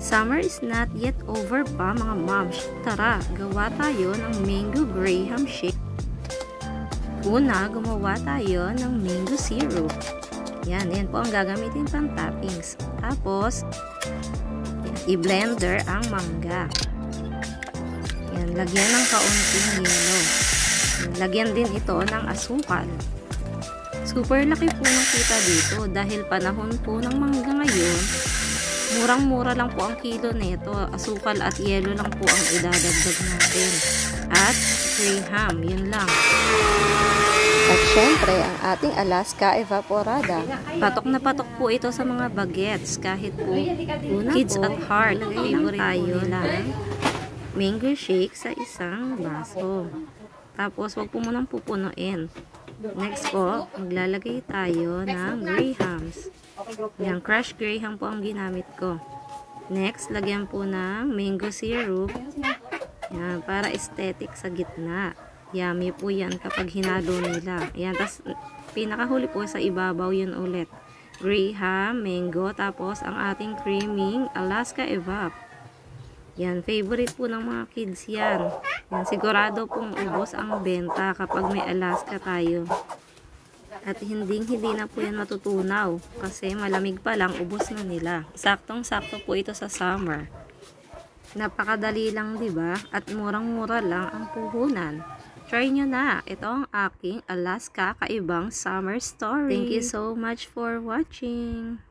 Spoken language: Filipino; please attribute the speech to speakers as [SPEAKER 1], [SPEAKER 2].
[SPEAKER 1] Summer is not yet over pa mga moms. Tara, gawa tayo ng mango graham shake. Una, gumawa tayo ng mango syrup. Yan po ang gagamitin pang toppings. Tapos, i-blender ang mangga. Yan, lagyan ng kaunting yelo. Lagyan din ito ng asukal. Super laki po ng kita dito dahil panahon po ng mangga ngayon. Murang-mura lang po ang kilo nito. Asukal at yelo lang po ang idadagdag natin. At graham, yun lang. At syempre, ang ating Alaska Evaporada. Patok na patok po ito sa mga bagets. Kahit po kids at heart, favorite tayo lang. Mango shake sa isang baso. Tapos, wag po munang pupunuin. Next po, maglalagay tayo ng grahams. Yan, crushed graham po ang ginamit ko. Next, lagyan po ng mango syrup. Yan, para aesthetic sa gitna. Yummy po yan kapag hinalo nila. Yan, tas pinakahuli po sa ibabaw yun ulit. Graham, mango, tapos ang ating creaming Alaska Evap. Yan, favorite po ng mga kids yan. Yan, sigurado pong ubos ang benta kapag may Alaska tayo. At hindi na po yan matutunaw kasi malamig pa lang, ubos na nila. Saktong-sakto po ito sa summer. Napakadali lang, 'di ba? At murang-mura lang ang puhunan. Try nyo na. Ito ang aking Alaska kaibang summer story. Thank you so much for watching.